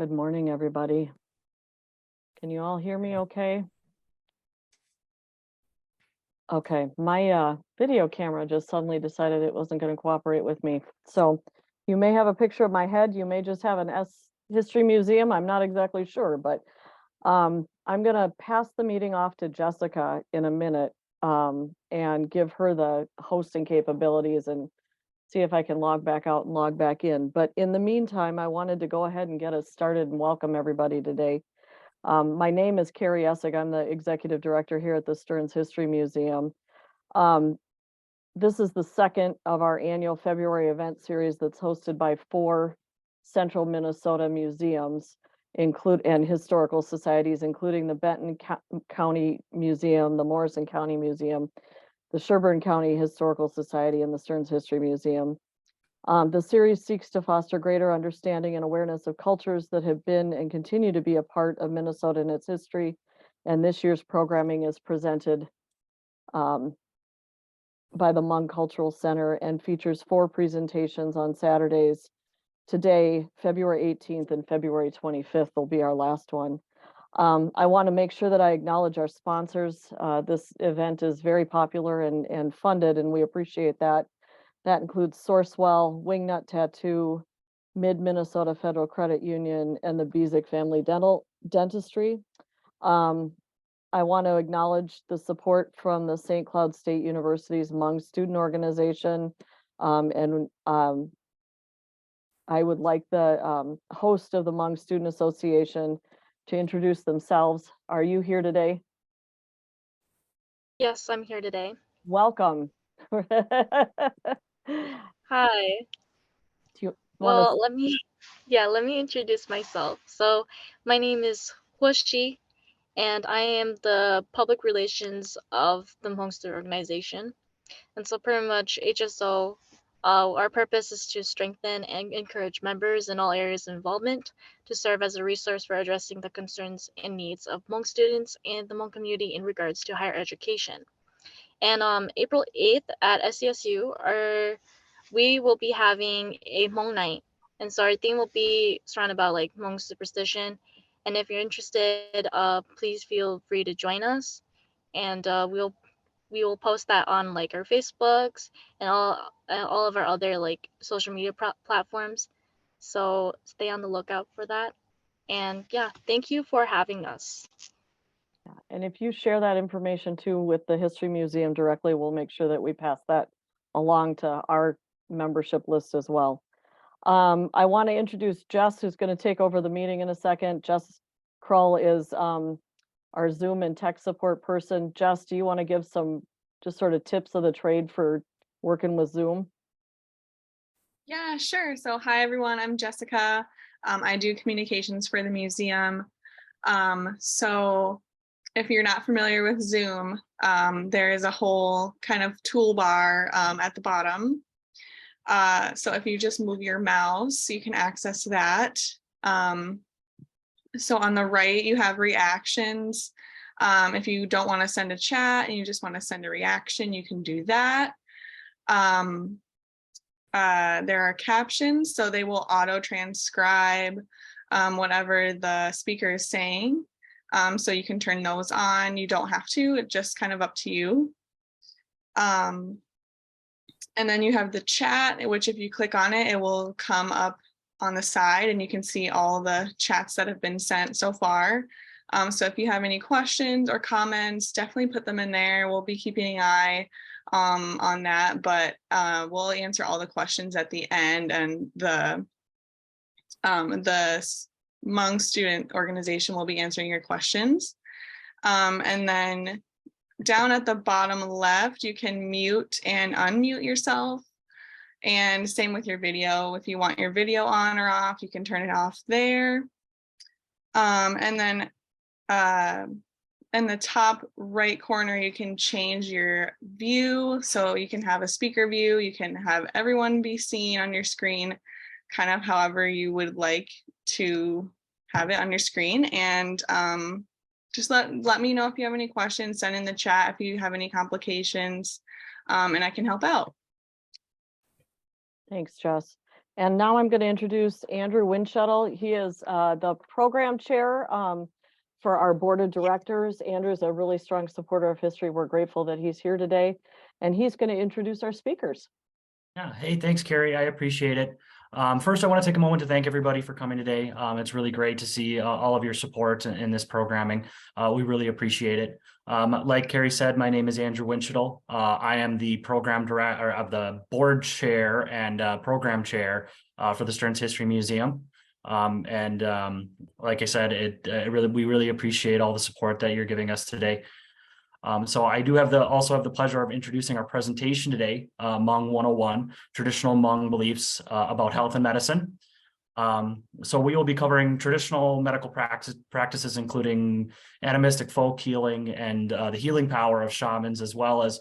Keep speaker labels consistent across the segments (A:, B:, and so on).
A: Good morning, everybody. Can you all hear me okay? Okay, my video camera just suddenly decided it wasn't going to cooperate with me. So you may have a picture of my head. You may just have an history museum. I'm not exactly sure, but I'm going to pass the meeting off to Jessica in a minute and give her the hosting capabilities and see if I can log back out and log back in. But in the meantime, I wanted to go ahead and get us started and welcome everybody today. My name is Carrie Essig. I'm the executive director here at the Stearns History Museum. This is the second of our annual February event series that's hosted by 4 central Minnesota museums and historical societies, including the Benton County Museum, the Morrison County Museum, the Sherburne County Historical Society, and the Stearns History Museum. The series seeks to foster greater understanding and awareness of cultures that have been and continue to be a part of Minnesota and its history. And this year's programming is presented by the Hmong Cultural Center and features 4 presentations on Saturdays. Today, February 18th and February 25th will be our last one. I want to make sure that I acknowledge our sponsors. This event is very popular and funded, and we appreciate that. That includes Sourcewell, Wingnut Tattoo, Mid-Minnesota Federal Credit Union, and the Bezic Family Dentistry. I want to acknowledge the support from the St. Cloud State University's Hmong Student Organization. I would like the host of the Hmong Student Association to introduce themselves. Are you here today?
B: Yes, I'm here today.
A: Welcome.
B: Hi. Well, let me introduce myself. So my name is Huoshi, and I am the public relations of the Hmong Student Organization. And so pretty much HSO, our purpose is to strengthen and encourage members in all areas of involvement to serve as a resource for addressing the concerns and needs of Hmong students and the Hmong community in regards to higher education. And April 8th at SCSU, we will be having a Hmong night. And so our theme will be surrounded about like Hmong superstition. And if you're interested, please feel free to join us. And we will post that on like our Facebooks and all of our other like social media platforms. So stay on the lookout for that. And yeah, thank you for having us.
A: And if you share that information too with the History Museum directly, we'll make sure that we pass that along to our membership list as well. I want to introduce Jess, who's going to take over the meeting in a second. Jess Krull is our Zoom and tech support person. Jess, do you want to give some just sort of tips of the trade for working with Zoom?
C: Yeah, sure. So hi, everyone. I'm Jessica. I do communications for the museum. So if you're not familiar with Zoom, there is a whole kind of toolbar at the bottom. So if you just move your mouse, you can access that. So on the right, you have reactions. If you don't want to send a chat and you just want to send a reaction, you can do that. There are captions, so they will auto transcribe whatever the speaker is saying. So you can turn those on. You don't have to, it's just kind of up to you. And then you have the chat, which if you click on it, it will come up on the side and you can see all the chats that have been sent so far. So if you have any questions or comments, definitely put them in there. We'll be keeping an eye on that, but we'll answer all the questions at the end, and the Hmong Student Organization will be answering your questions. And then down at the bottom left, you can mute and unmute yourself. And same with your video. If you want your video on or off, you can turn it off there. And then in the top right corner, you can change your view. So you can have a speaker view. You can have everyone be seen on your screen, kind of however you would like to have it on your screen. And just let me know if you have any questions, send in the chat if you have any complications, and I can help out.
A: Thanks, Jess. And now I'm going to introduce Andrew Windshuttle. He is the program chair for our board of directors. Andrew is a really strong supporter of history. We're grateful that he's here today, and he's going to introduce our speakers.
D: Yeah. Hey, thanks, Carrie. I appreciate it. First, I want to take a moment to thank everybody for coming today. It's really great to see all of your support in this programming. We really appreciate it. Like Carrie said, my name is Andrew Windshuttle. I am the program director of the board chair and program chair for the Stearns History Museum. Like I said, we really appreciate all the support that you're giving us today. So I do also have the pleasure of introducing our presentation today, Hmong 101, Traditional Hmong Beliefs about Health and Medicine. So we will be covering traditional medical practices, including animistic folk healing and the healing power of shamans, as well as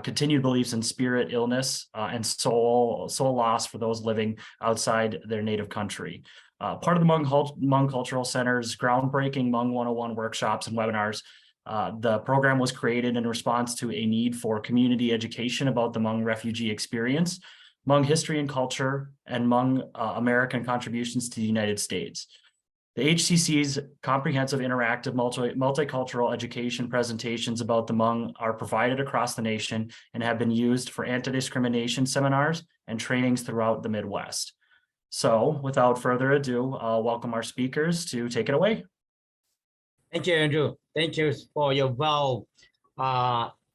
D: continued beliefs in spirit, illness, and soul loss for those living outside their native country. Part of the Hmong Cultural Center's groundbreaking Hmong 101 workshops and webinars. The program was created in response to a need for community education about the Hmong refugee experience, Hmong history and culture, and Hmong American contributions to the United States. The HCC's comprehensive interactive multicultural education presentations about the Hmong are provided across the nation and have been used for anti-discrimination seminars and trainings throughout the Midwest. So without further ado, I'll welcome our speakers to take it away.
E: Thank you, Andrew. Thank you for your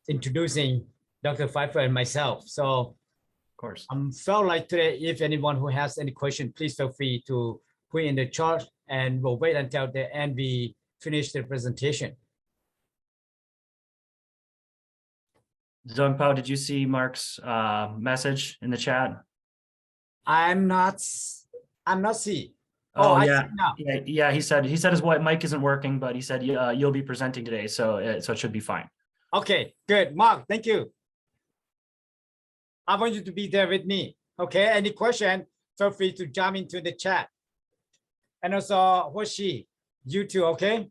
E: introducing Dr. Pfeiffer and myself. So,
D: of course,
E: felt like today, if anyone who has any question, please feel free to put in the chat, and we'll wait until the end we finish the presentation.
D: Zhang Pao, did you see Mark's message in the chat?
E: I'm not seeing.
D: Oh,
E: I
D: yeah.
E: see now.
D: Yeah. He said his mic isn't working, but he said you'll be presenting today, so it should be fine.
E: Okay, good. Mark, thank you. I want you to be there with me. Okay, any question, feel free to jump into the chat. And also, Hoshi, you too, okay?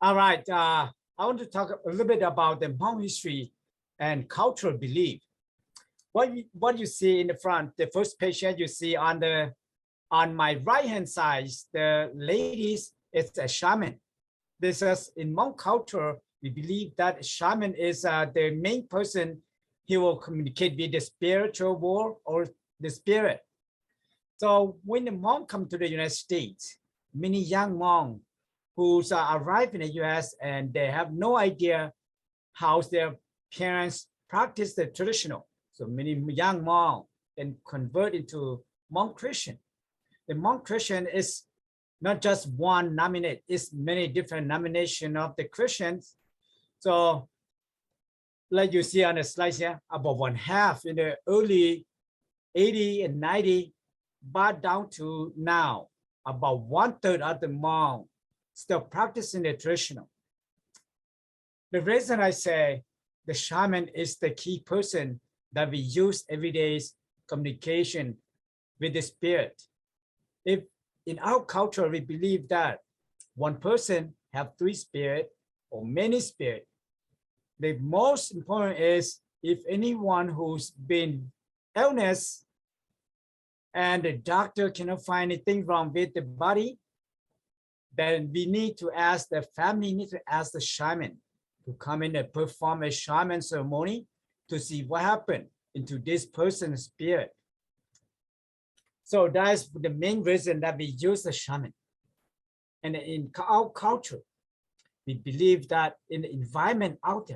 E: All right, I want to talk a little bit about the Hmong history and cultural belief. What you see in the front, the first patient you see on my right-hand side, the ladies, it's a shaman. This is in Hmong culture, we believe that shaman is the main person. He will communicate with the spiritual world or the spirit. So when the Hmong come to the United States, many young Hmong who arrive in the US and they have no idea how their parents practice the traditional. So many young Hmong then convert into Hmong Christian. The Hmong Christian is not just one nominate, it's many different nominations of the Christians. So like you see on the slides here, about 1/2 in the early 80 and 90, but down to now, about 1/3 of the Hmong still practicing the traditional. The reason I say the shaman is the key person that we use everyday communication with the spirit. If in our culture, we believe that one person have 3 spirits or many spirits, the most important is if anyone who's been illness and the doctor cannot find anything wrong with the body, then we need to ask the family, need to ask the shaman to come in and perform a shaman ceremony to see what happened into this person's spirit. So that's the main reason that we use the shaman. And in our culture, we believe that in the environment out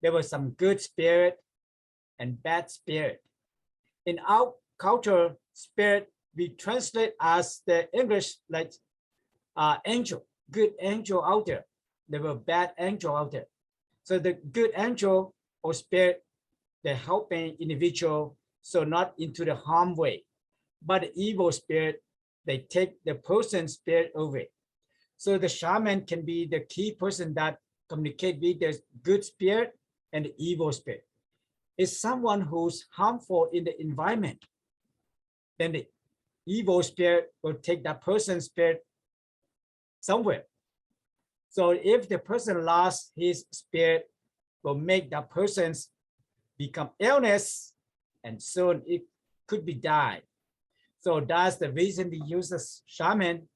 E: there was some good spirit and bad spirit. In our culture, spirit, we translate as the English like angel, good angel out there. There were bad angel out there. So the good angel or spirit, they're helping individual so not into the harm way. But the evil spirit, they take the person's spirit over. So the shaman can be the key person that communicate with the good spirit and the evil spirit. It's someone who's harmful in the environment. Then the evil spirit will take that person's spirit somewhere. So if the person lost his spirit, will make that person's become illness, and soon it could be died. So that's the reason we use a shaman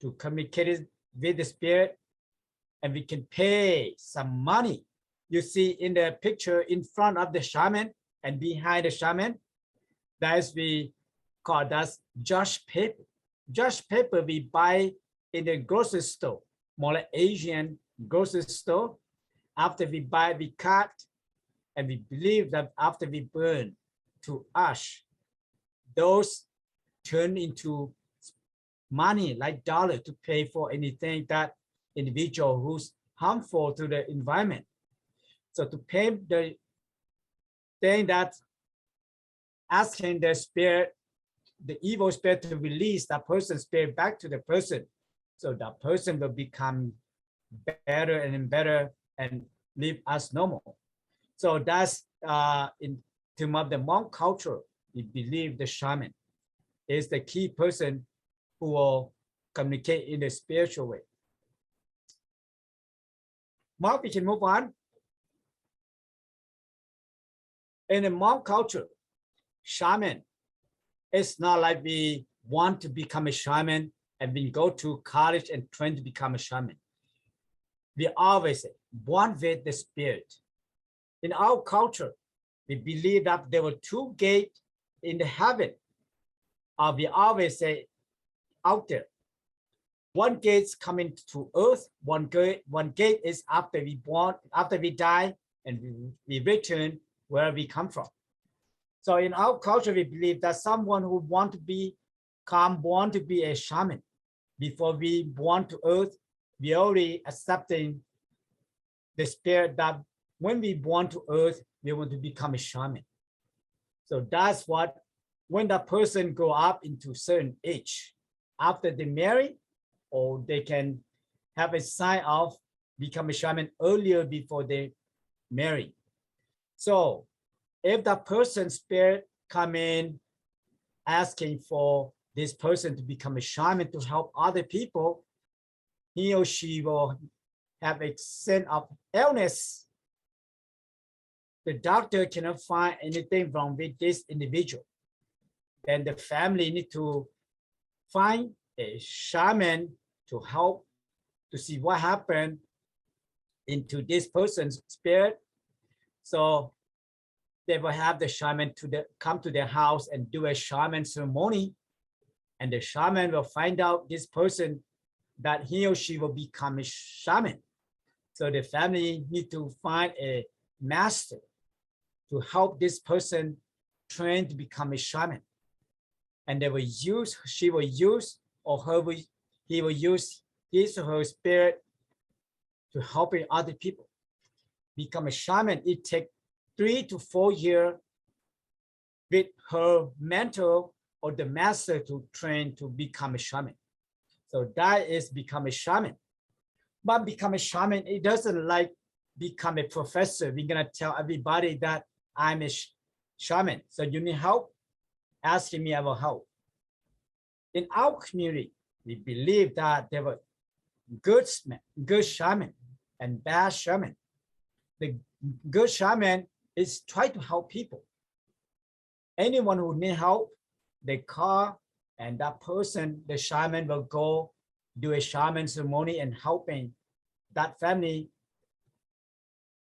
E: to communicate with the spirit, and we can pay some money. You see in the picture in front of the shaman and behind the shaman, that's we call that judge paper. Judge paper we buy in the grocery store, more like Asian grocery store. After we buy, we cut, and we believe that after we burn to ash, those turn into money like dollar to pay for anything that individual who's harmful to the environment. So to pay the thing that asking the spirit, the evil spirit, to release that person's spirit back to the person, so that person will become better and better and live as normal. So that's in terms of the Hmong culture, we believe the shaman is the key person who will communicate in the spiritual way. Now we can move on. In the Hmong culture, shaman, it's not like we want to become a shaman and we go to college and train to become a shaman. We always say, born with the spirit. In our culture, we believe that there were two gates in the heaven. We always say out there. One gate's coming to earth, one gate is after we born, after we die, and we return where we come from. So in our culture, we believe that someone who want to become born to be a shaman, before we born to earth, we already accepting the spirit that when we born to earth, we want to become a shaman. So that's what, when that person grow up into certain age, after they marry, or they can have a sign of become a shaman earlier before they marry. So if that person's spirit come in asking for this person to become a shaman to help other people, he or she will have a sense of illness. The doctor cannot find anything wrong with this individual. Then the family need to find a shaman to help to see what happened into this person's spirit. So they will have the shaman come to their house and do a shaman ceremony. And the shaman will find out this person that he or she will become a shaman. So the family need to find a master to help this person train to become a shaman. And they will use, she will use, or he will use his or her spirit to helping other people become a shaman. It takes 3 to 4 years with her mentor or the master to train to become a shaman. So that is become a shaman. But become a shaman, it doesn't like become a professor. We're gonna tell everybody that I'm a shaman. So you need help? Asking me, I will help. In our community, we believe that there were good shaman and bad shaman. The good shaman is try to help people. Anyone who need help, they call, and that person, the shaman, will go do a shaman ceremony and helping that family.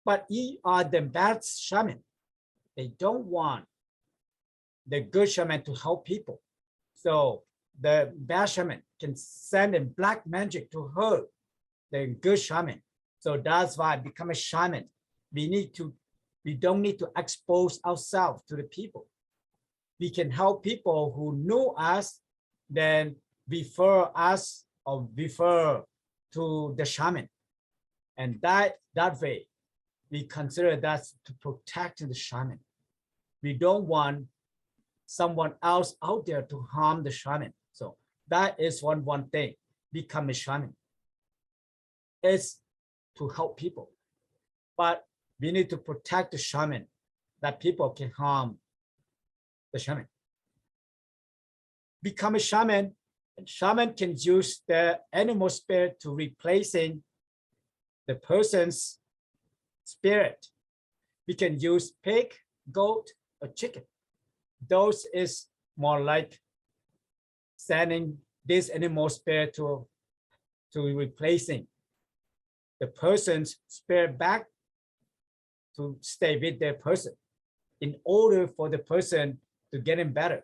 E: But you are the bad shaman. They don't want the good shaman to help people. So the bad shaman can send in black magic to hurt the good shaman. So that's why become a shaman. We don't need to expose ourselves to the people. We can help people who know us, then refer us or refer to the shaman. And that way, we consider that to protect the shaman. We don't want someone else out there to harm the shaman. So that is one thing, become a shaman. It's to help people. But we need to protect the shaman, that people can harm the shaman. Become a shaman, and shaman can use the animal spirit to replacing the person's spirit. We can use pig, goat, or chicken. Those is more like sending this animal spirit to replacing the person's spirit back to stay with their person in order for the person to get him better.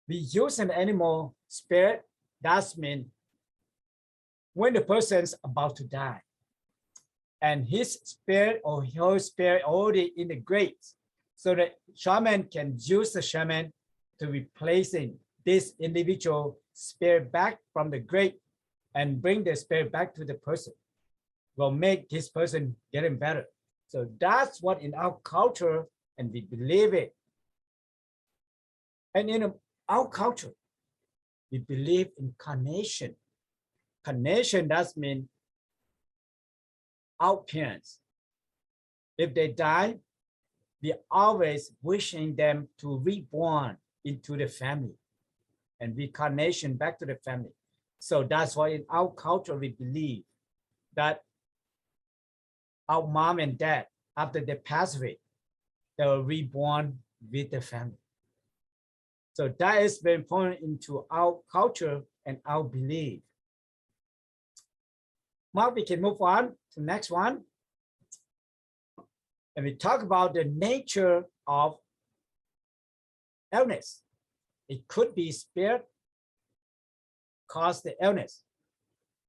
E: We use an animal spirit, that means when the person's about to die and his spirit or her spirit already in the grave, so that shaman can use the shaman to replacing this individual spirit back from the grave and bring the spirit back to the person, will make this person getting better. So that's what in our culture, and we believe it. And in our culture, we believe in carnation. Carnation does mean our parents. If they die, we always wishing them to reborn into the family and reincarnation back to the family. So that's why in our culture, we believe that our mom and dad, after they pass away, they were reborn with the family. So that is very important into our culture and our belief. Now we can move on to the next one. And we talk about the nature of illness. It could be spirit cause the illness.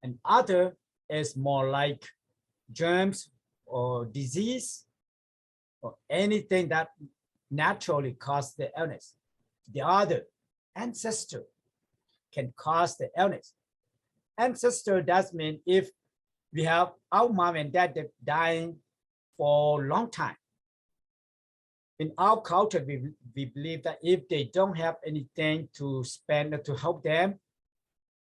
E: And other is more like germs or disease or anything that naturally cause the illness. The other, ancestor, can cause the illness. Ancestor does mean if we have our mom and dad dying for a long time. In our culture, we believe that if they don't have anything to spend to help them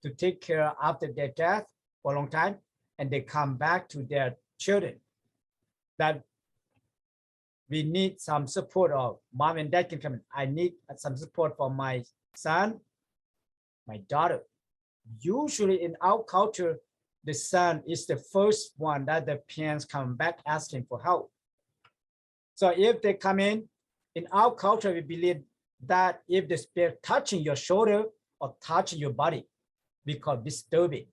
E: to take care after their death for a long time, and they come back to their children, that we need some support of mom and dad can come in. I need some support for my son, my daughter. Usually in our culture, the son is the first one that the parents come back asking for help. So if they come in our culture, we believe that if the spirit touching your shoulder or touching your body, we call disturbing,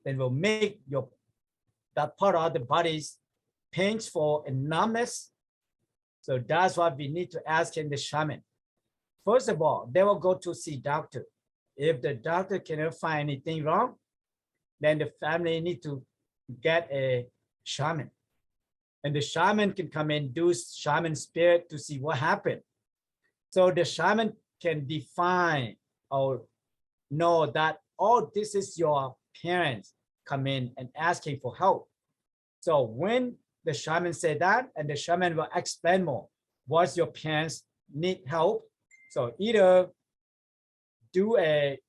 E: then will make that part of the body's painful and numbness. So that's why we need to ask in the shaman. First of all, they will go to see doctor. If the doctor cannot find anything wrong, then the family need to get a shaman. And the shaman can come and do shaman spirit to see what happened. So the shaman can define or know that, oh, this is your parents come in and asking for help. So when the shaman say that, and the shaman will explain more, what's your parents need help. So either do a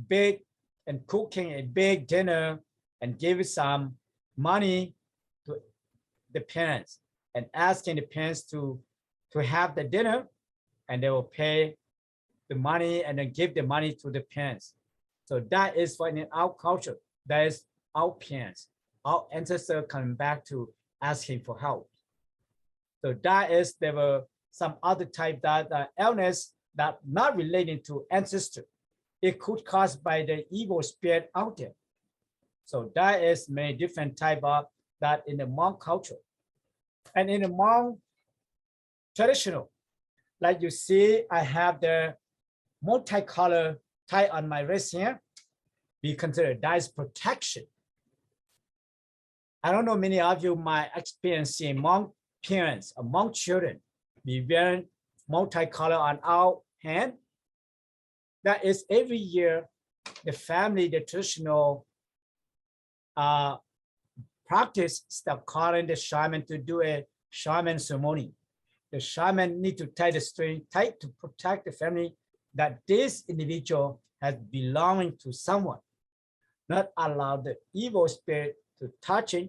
E: big and cooking a big dinner and give some money to the parents and asking the parents to have the dinner, and they will pay the money and then give the money to the parents. So that is what in our culture, that is our parents, our ancestors coming back to asking for help. So that is, there were some other type that illness that not related to ancestor. It could caused by the evil spirit out there. So that is many different type of that in the Hmong culture. And in the Hmong traditional, like you see, I have the multicolor tie on my wrist here. We consider that is protection. I don't know many of you might experience seeing Hmong parents, Hmong children, be wearing multicolor on our hand. That is every year, the family, the traditional practice start calling the shaman to do a shaman ceremony. The shaman need to tie the string tight to protect the family that this individual has belonging to someone, not allow the evil spirit to touch him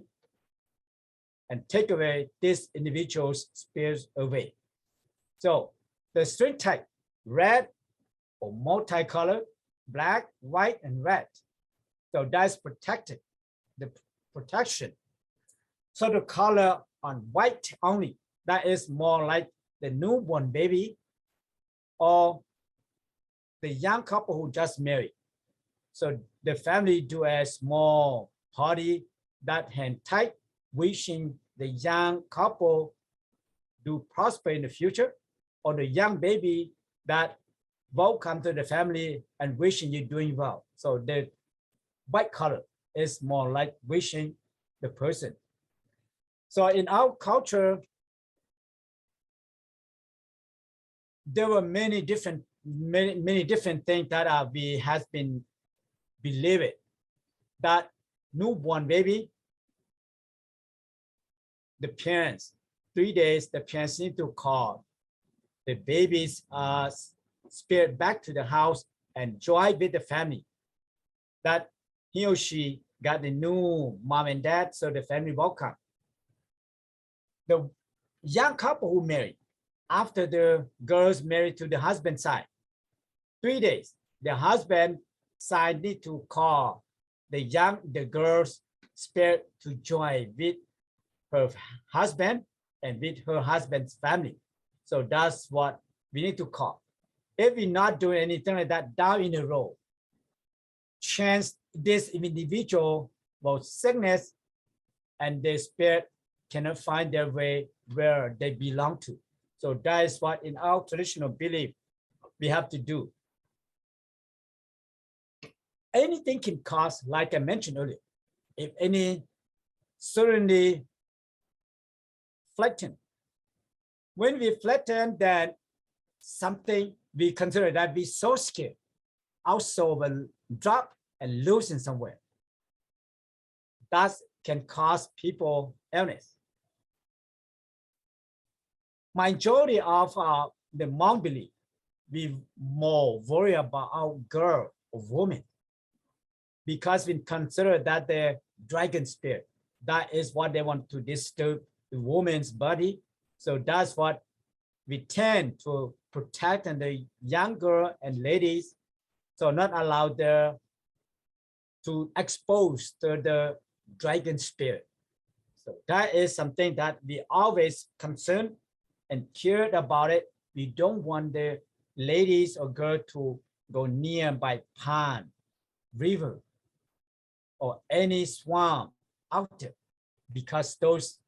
E: and take away this individual's spirit away. So the string type, red or multicolor, black, white, and red. So that's protected, the protection. So the color on white only, that is more like the newborn baby or the young couple who just married. So the family do a small party that hand tight, wishing the young couple do prosper in the future, or the young baby that welcome to the family and wishing you doing well. So the white color is more like wishing the person. So in our culture, there were many different things that we has been believed that newborn baby, the parents, 3 days, the parents need to call the baby's spirit back to the house and join with the family. That he or she got the new mom and dad, so the family welcome. The young couple who married, after the girls married to the husband side, 3 days, the husband side need to call the girl's spirit to join with her husband and with her husband's family. So that's what we need to call. If we're not doing anything like that down in a row, chance this individual will sickness and their spirit cannot find their way where they belong to. So that is what in our traditional belief we have to do. Anything can cause, like I mentioned earlier, if any suddenly flatten. When we flatten, then something we consider that we so scared, our soul will drop and loosen somewhere. That can cause people illness. Majority of the Hmong belief, we more worry about our girl or woman because we consider that the dragon spirit, that is what they want to disturb the woman's body. So that's what we tend to protect and the young girl and ladies, so not allow them to expose to the dragon spirit. So that is something that we always concerned and cared about it. We don't want the ladies or girl to go nearby pond, river, or any swamp out there, because those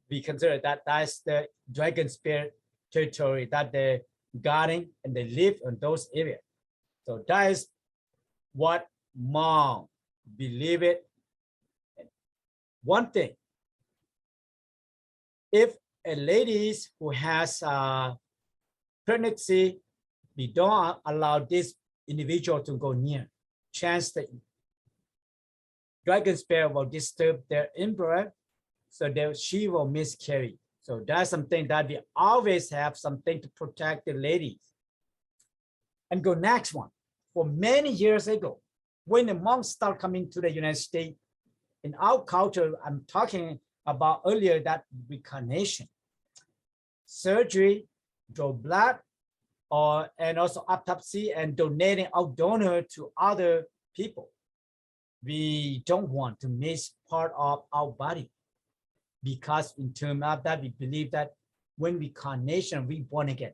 E: we consider that that's the dragon spirit territory that they're guarding and they live in those areas. So that is what Hmong believe it. One thing, if a lady who has a pregnancy, we don't allow this individual to go near. Chance the dragon spirit will disturb their embryo, so that she will miscarry. So that's something that we always have something to protect the ladies. And go next one. For many years ago, when the monks start coming to the United States, in our culture, I'm talking about earlier that reincarnation, surgery, draw blood, and also autopsy and donating our donor to other people. We don't want to miss part of our body, because in terms of that, we believe that when reincarnation, reborn again,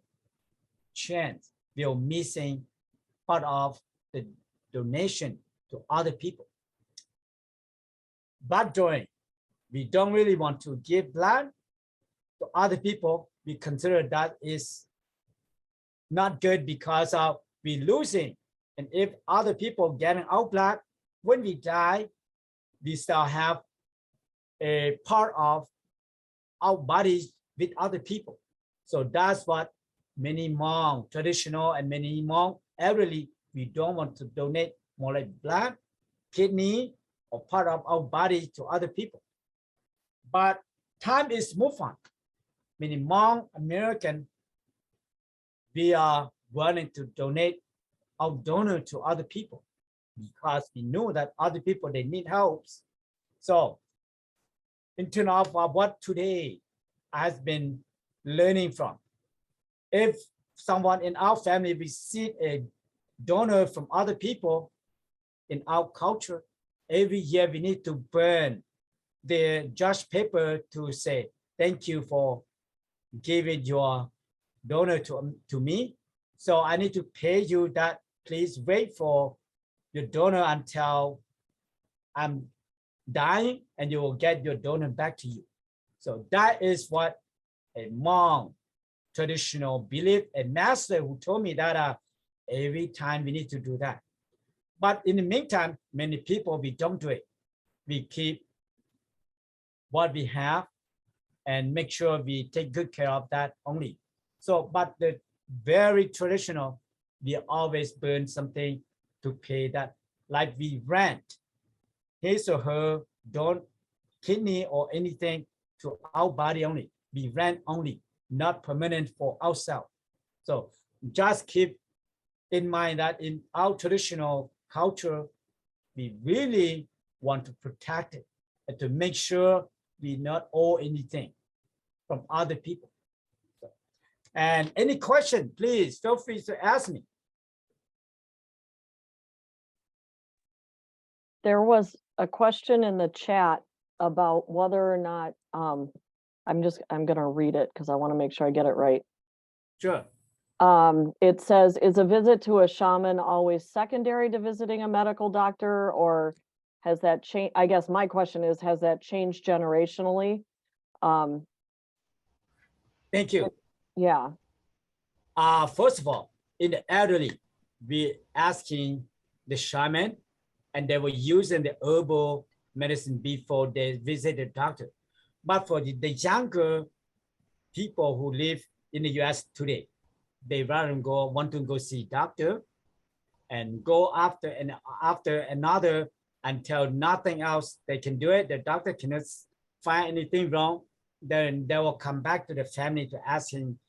E: chance we are missing part of the donation to other people. Blood drawing, we don't really want to give blood to other people. We consider that is not good because of we losing. And if other people getting our blood, when we die, we still have a part of our bodies with other people. So that's what many Hmong traditional and many Hmong elderly, we don't want to donate more like blood, kidney, or part of our body to other people. But time is move on. Many Hmong American, we are willing to donate our donor to other people because we know that other people, they need help. So in terms of what today has been learning from, if someone in our family receive a donor from other people, in our culture, every year we need to burn the judge paper to say, thank you for giving your donor to me. So I need to pay you that. Please wait for your donor until I'm dying and you will get your donor back to you. So that is what a Hmong traditional belief, a master who told me that every time we need to do that. But in the meantime, many people, we don't do it. We keep what we have and make sure we take good care of that only. So, but the very traditional, we always burn something to pay that, like we rent his or her kidney or anything to our body only. We rent only, not permanent for ourselves. So just keep in mind that in our traditional culture, we really want to protect it and to make sure we not owe anything from other people. And any question, please feel free to ask me.
A: There was a question in the chat about whether or not, I'm going to read it because I want to make sure I get it right.
E: Sure.
A: It says, is a visit to a shaman always secondary to visiting a medical doctor, or has that changed? I guess my question is, has that changed generationally?
E: Thank you.
A: Yeah.
E: First of all, in the elderly, we asking the shaman, and they were using the herbal medicine before they visit the doctor. But for the younger people who live in the US today, they rather want to go see doctor and go after another until nothing else they can do it. The doctor cannot find anything wrong. Then they will come back to the family to ask him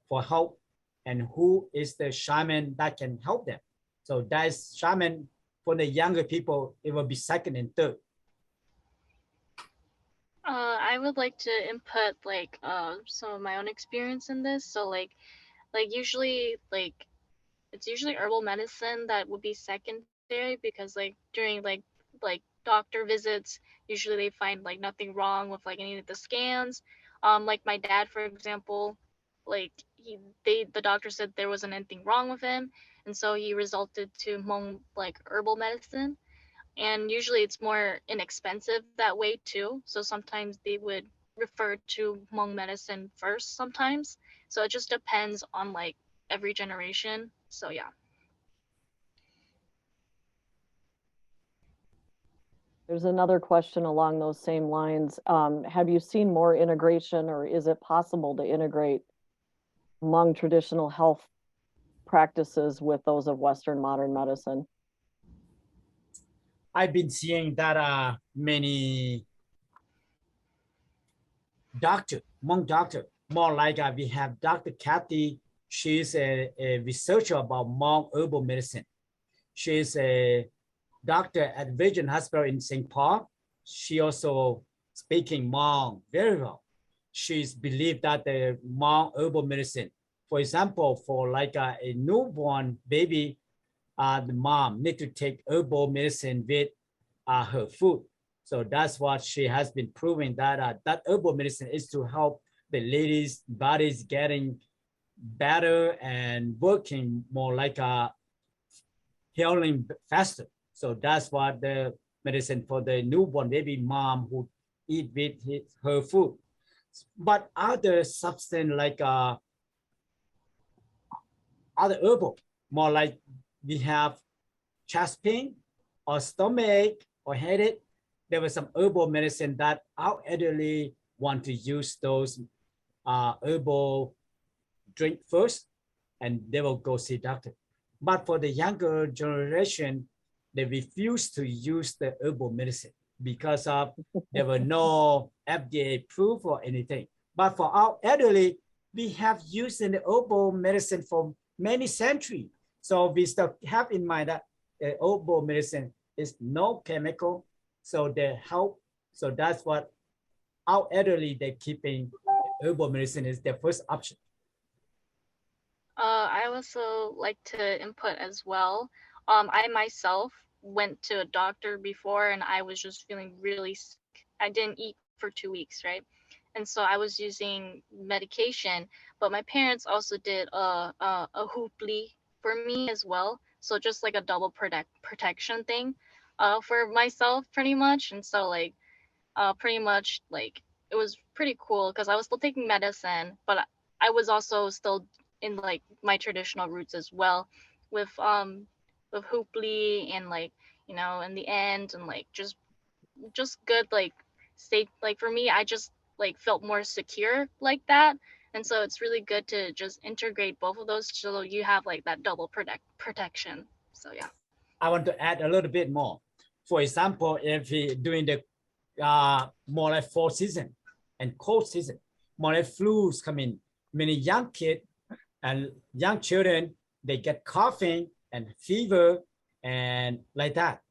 E: for help and who is the shaman that can help them. So that is shaman for the younger people. It will be second and third.
B: I would like to input like some of my own experience in this. So like usually it's usually herbal medicine that would be secondary, because like during like doctor visits, usually they find like nothing wrong with like any of the scans. Like my dad, for example, like the doctor said there wasn't anything wrong with him, and so he resulted to Hmong like herbal medicine. And usually it's more inexpensive that way too. So sometimes they would refer to Hmong medicine first sometimes. So it just depends on like every generation. So yeah.
A: There's another question along those same lines. Have you seen more integration, or is it possible to integrate Hmong traditional health practices with those of Western modern medicine?
E: I've been seeing that many Hmong doctor, more like we have Dr. Kathy. She's a researcher about Hmong herbal medicine. She's a doctor at Vision Hospital in St. Paul. She also speaking Hmong very well. She's believed that the Hmong herbal medicine, for example, for like a newborn baby, the mom need to take herbal medicine with her food. So that's what she has been proving, that that herbal medicine is to help the lady's bodies getting better and working more like a healing faster. So that's what the medicine for the newborn baby mom who eat with her food. But other substance like other herbal, more like we have chest pain or stomach or headache, there was some herbal medicine that our elderly want to use those herbal drink first, and they will go see doctor. But for the younger generation, they refuse to use the herbal medicine because of there were no FDA proof or anything. But for our elderly, we have used the herbal medicine for many centuries. So we still have in mind that herbal medicine is no chemical, so they help. So that's what our elderly, they're keeping herbal medicine is their first option.
B: I also like to input as well. I myself went to a doctor before and I was just feeling really sick. I didn't eat for 2 weeks, right? And so I was using medication, but my parents also did a hoopli for me as well. So just like a double protection thing for myself pretty much. And so like pretty much like it was pretty cool because I was still taking medicine, but I was also still in like my traditional roots as well with hoopli and like, you know, in the end and like just good like state, like for me I just like felt more secure like that. And so it's really good to just integrate both of those so you have like that double protection. So yeah.
E: I want to add a little bit more. For example, if we during the more like fall season and cold season, more like flus come in, many young kids and young children, they get coughing and fever and like that.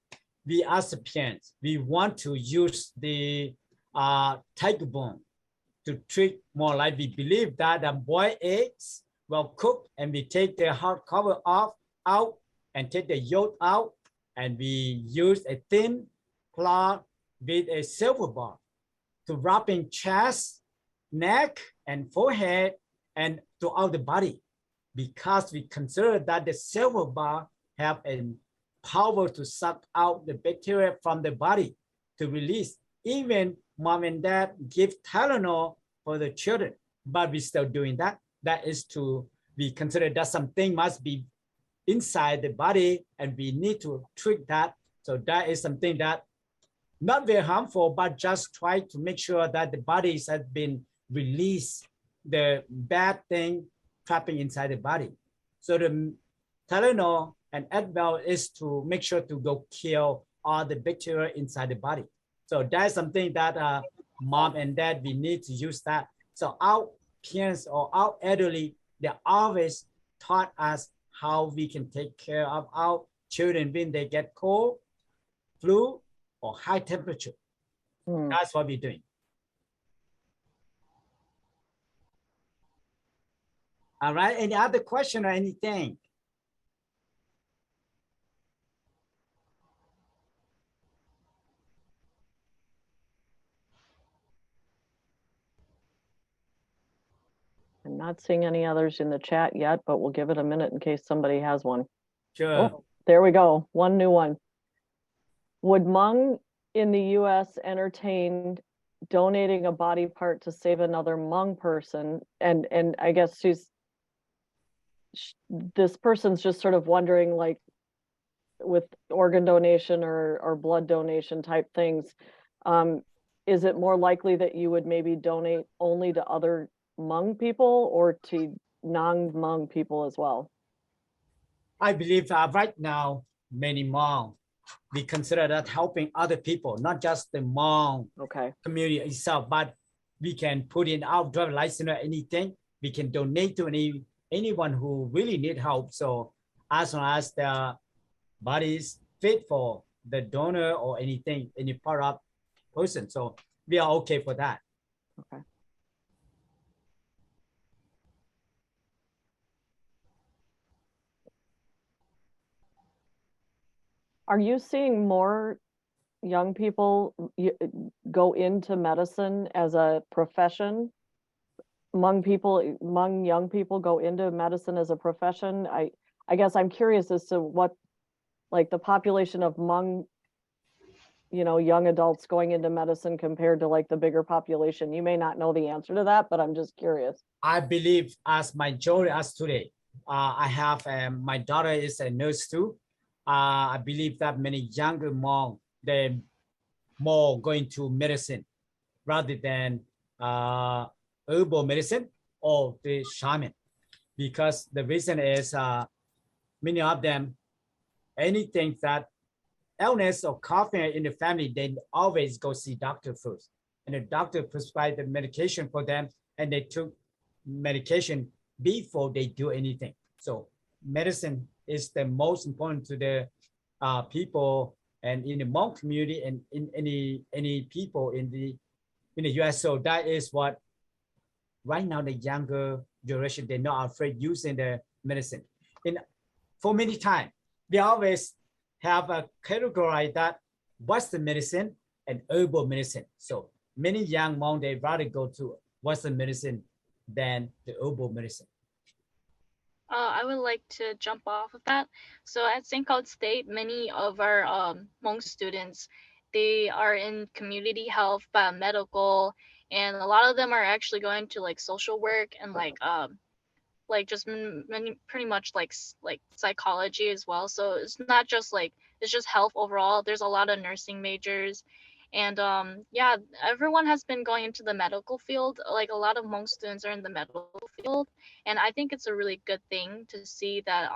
E: We as the parents, we want to use the tiger bone to treat more like we believe that the boiled eggs will cook and we take the hard cover off out and take the yolk out and we use a thin cloth with a silver bar to wrap in chest, neck, and forehead and throughout the body, because we consider that the silver bar have a power to suck out the bacteria from the body to release. Even mom and dad give Tylenol for the children, but we still doing that. That is to be considered that something must be inside the body and we need to treat that. So that is something that not very harmful, but just try to make sure that the bodies have been released the bad thing trapping inside the body. So the Tylenol and Advil is to make sure to go kill all the bacteria inside the body. So that's something that mom and dad, we need to use that. So our parents or our elderly, they always taught us how we can take care of our children when they get cold, flu, or high temperature. That's what we're doing. All right, any other question or anything?
A: I'm not seeing any others in the chat yet, but we'll give it a minute in case somebody has one.
E: Sure.
A: Oh, there we go. One new one. Would Hmong in the US entertain donating a body part to save another Hmong person? And I guess this person's just sort of wondering, like with organ donation or blood donation type things, is it more likely that you would maybe donate only to other Hmong people or to non-Hmong people as well?
E: I believe right now, many Hmong, we consider that helping other people, not just the Hmong community itself, but we can put in our driver license or anything. We can donate to anyone who really need help. So as long as the body is fit for the donor or anything, any part of person. So we are okay for that.
A: Okay. Are you seeing more young people go into medicine as a profession? Hmong young people go into medicine as a profession? I guess I'm curious as to what, like the population of Hmong, young adults going into medicine compared to like the bigger population. You may not know the answer to that, but I'm just curious.
E: I believe as majority as today, I have my daughter is a nurse too. I believe that many younger Hmong, they're more going to medicine rather than herbal medicine or the shaman, because the reason is many of them, anything that illness or coughing in the family, they always go see doctor first, and the doctor prescribed the medication for them, and they took medication before they do anything. So medicine is the most important to the people and in the Hmong community and in any people in the US. So that is what right now the younger generation, they're not afraid using the medicine. For many times, we always have a category that what's the medicine and herbal medicine. So many young Hmong, they rather go to Western medicine than the herbal medicine.
B: I would like to jump off of that. So at St. Cloud State, many of our Hmong students, they are in community health, biomedical, and a lot of them are actually going to like social work and like just many pretty much like psychology as well. So it's not just like it's just health overall. There's a lot of nursing majors, and yeah, everyone has been going into the medical field. Like a lot of Hmong students are in the medical field, and I think it's a really good thing to see that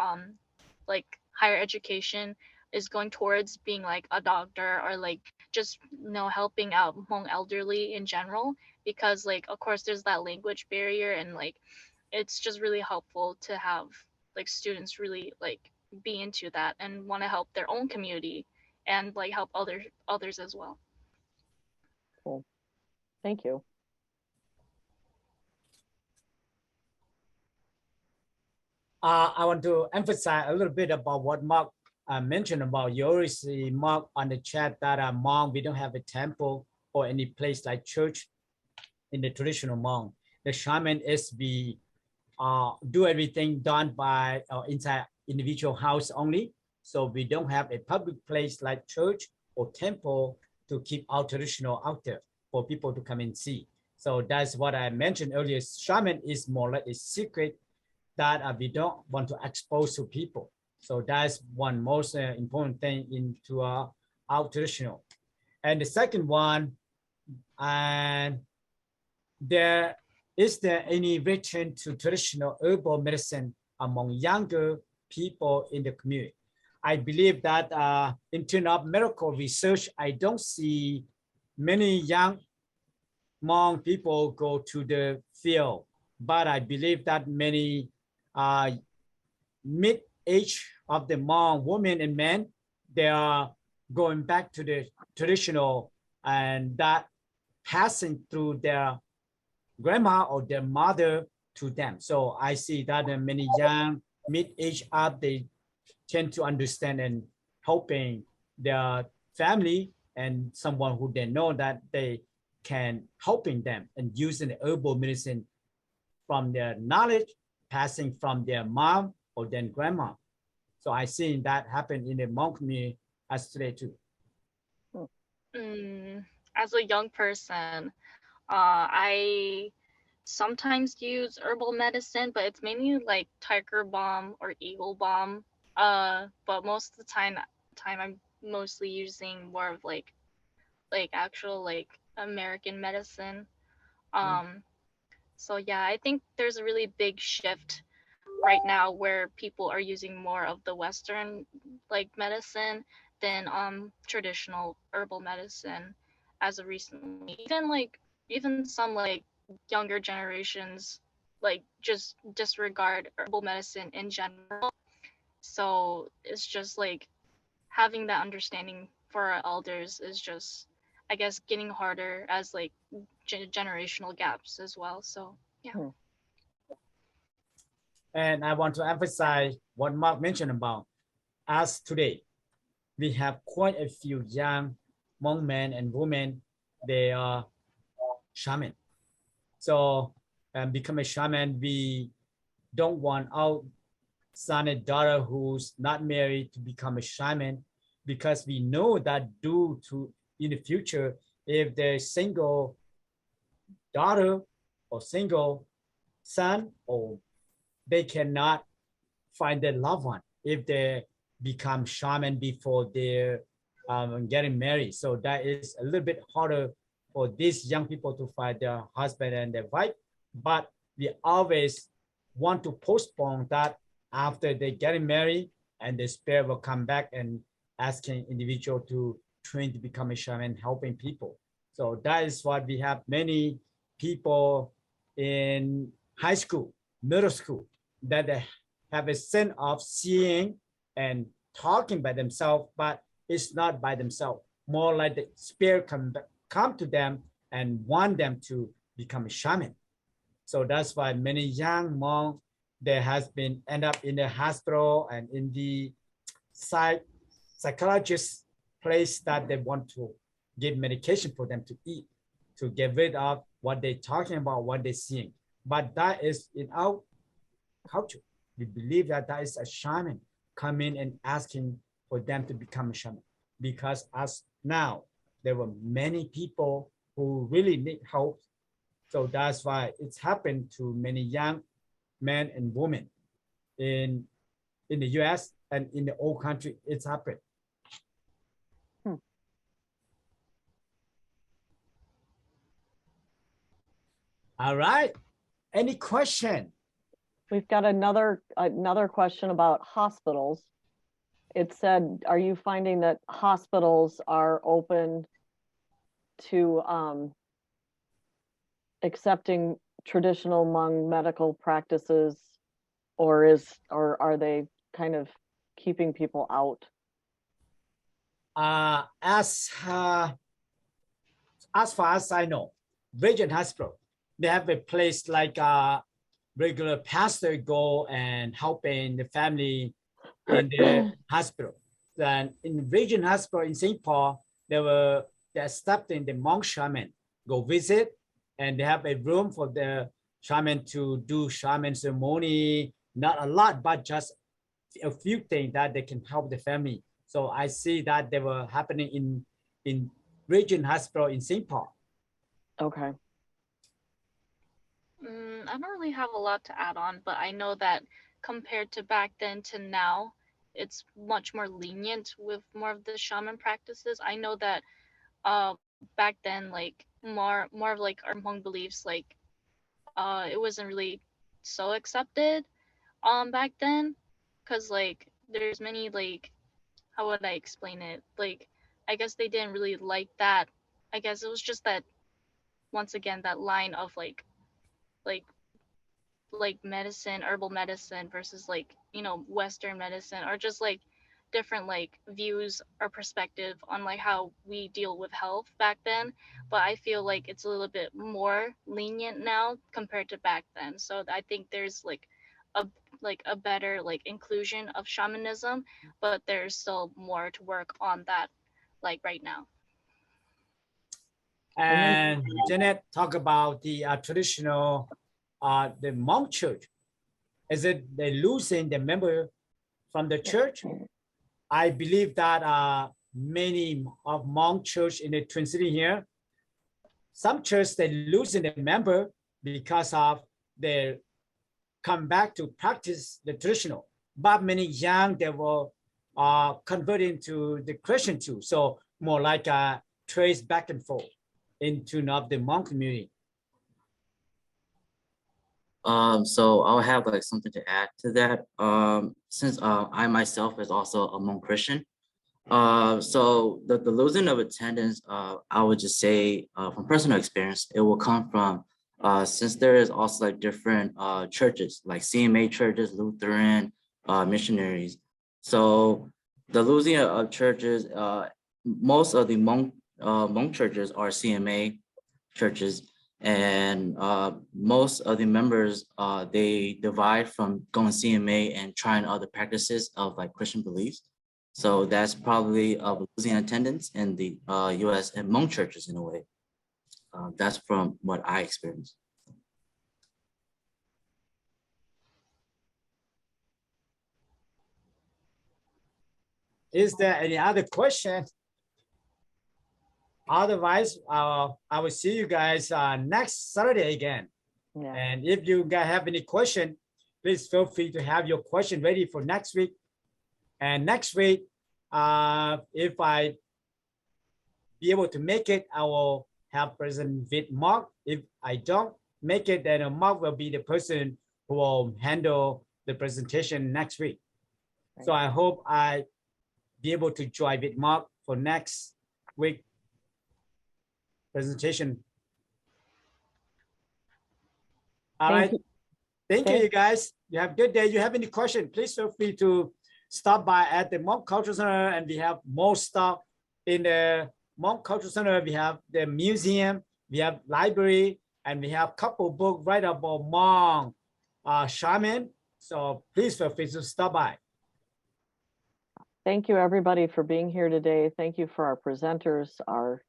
B: like higher education is going towards being like a doctor or like just helping out Hmong elderly in general, because like of course there's that language barrier, and like it's just really helpful to have like students really like be into that and want to help their own community and like help others as well.
A: Cool. Thank you.
E: I want to emphasize a little bit about what Mark mentioned about. You already see Mark on the chat that Hmong, we don't have a temple or any place like church in the traditional Hmong. The shaman is we do everything done by inside individual house only. So we don't have a public place like church or temple to keep our traditional out there for people to come and see. So that's what I mentioned earlier. Shaman is more like a secret that we don't want to expose to people. So that's one most important thing into our traditional. And the second one, and is there any return to traditional herbal medicine among younger people in the community? I believe that in terms of medical research, I don't see many young Hmong people go to the field, but I believe that many mid-age of the Hmong women and men, they are going back to the traditional, and that passing through their grandma or their mother to them. So I see that many young mid-age up, they tend to understand and helping their family and someone who they know that they can helping them and using the herbal medicine from their knowledge, passing from their mom or then grandma. So I seen that happen in the Hmong community as today too.
B: As a young person, I sometimes use herbal medicine, but it's mainly like tiger balm or eagle balm. But most of the time I'm mostly using more of like actual like American medicine. So yeah, I think there's a really big shift right now where people are using more of the Western like medicine than traditional herbal medicine as of recently. Even some like younger generations like just disregard herbal medicine in general. So it's just like having that understanding for our elders is just, I guess, getting harder as like generational gaps as well. So yeah.
E: And I want to emphasize what Mark mentioned about us today. We have quite a few young Hmong men and women. They are shaman. So become a shaman, we don't want our son and daughter who's not married to become a shaman, because we know that due to in the future, if they're single daughter or single son, or they cannot find their loved one if they become shaman before they're getting married. So that is a little bit harder for these young people to find their husband and their wife. But we always want to postpone that after they getting married, and the spirit will come back and asking individual to train to become a shaman, helping people. So that is what we have many people in high school, middle school, that they have a sense of seeing and talking by themselves, but it's not by themselves. More like the spirit come to them and want them to become a shaman. So that's why many young Hmong, there has been end up in the hospital and in the psychologist place that they want to give medication for them to eat, to get rid of what they're talking about, what they're seeing. But that is in our culture. We believe that that is a shaman coming and asking for them to become a shaman. Because as now, there were many people who really need help. So that's why it's happened to many young men and women in the US and in the old country. It's happened. All right. Any question?
A: We've got another question about hospitals. It said, are you finding that hospitals are open to accepting traditional Hmong medical practices, or are they kind of keeping people out?
E: As far as I know, Region Hospital, they have a place like a regular pastor go and helping the family in the hospital. Then in Region Hospital in St. Paul, they accepting the Hmong shaman go visit, and they have a room for the shaman to do shaman ceremony. Not a lot, but just a few things that they can help the family. So I see that they were happening in Region Hospital in St. Paul.
A: Okay.
B: I don't really have a lot to add on, but I know that compared to back then to now, it's much more lenient with more of the shaman practices. I know that back then, like more of like our Hmong beliefs, like it wasn't really so accepted back then, because like there's many, like, how would I explain it, like I guess they didn't really like that. I guess it was just that, once again, that line of like medicine, herbal medicine versus like, you know, Western medicine, or just like different like views or perspective on like how we deal with health back then. But I feel like it's a little bit more lenient now compared to back then. So I think there's like a better like inclusion of shamanism, but there's still more to work on that like right now.
E: And Janet talk about the traditional the Hmong church. Is it they losing the member from the church? I believe that many of Hmong church in the Twin City here, some church they losing the member because of they come back to practice the traditional, but many young they will converting to the Christian too. So more like a trace back and forth into not the Hmong community.
F: So I'll have like something to add to that. Since I myself is also a Hmong Christian, so the losing of attendance, I would just say from personal experience, it will come from since there is also like different churches like CMA churches, Lutheran, missionaries. So the losing of churches, most of the Hmong churches are CMA churches. And most of the members, they divide from going CMA and trying other practices of like Christian beliefs. So that's probably losing attendance in the US and Hmong churches in a way. That's from what I experienced.
E: Is there any other question? Otherwise, I will see you guys next Saturday again. Yeah. And if you guys have any question, please feel free to have your question ready for next week. And next week, if I be able to make it, I will have President with Mark. If I don't make it, then Mark will be the person who will handle the presentation next week. Right. So I hope I be able to join with Mark for next week presentation. All right. Thank you, you guys. You have a good day. You have any question, please feel free to stop by at the Hmong Cultural Center, and we have more stuff in the Hmong Cultural Center. We have the museum, we have library, and we have a couple books right about Hmong shaman. So please feel free to stop by.
A: Thank you, everybody, for being here today. Thank you for our presenters, our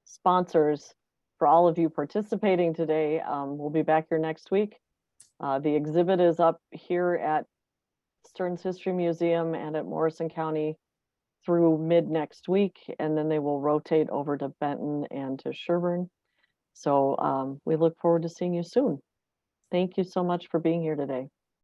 A: sponsors for all of you participating today. We'll be back here next week. The exhibit is up here at Stearns History Museum and at Morrison County through mid next week, and then they will rotate over to Benton and to Sherburne. So we look forward to seeing you soon. Thank you so much for being here today.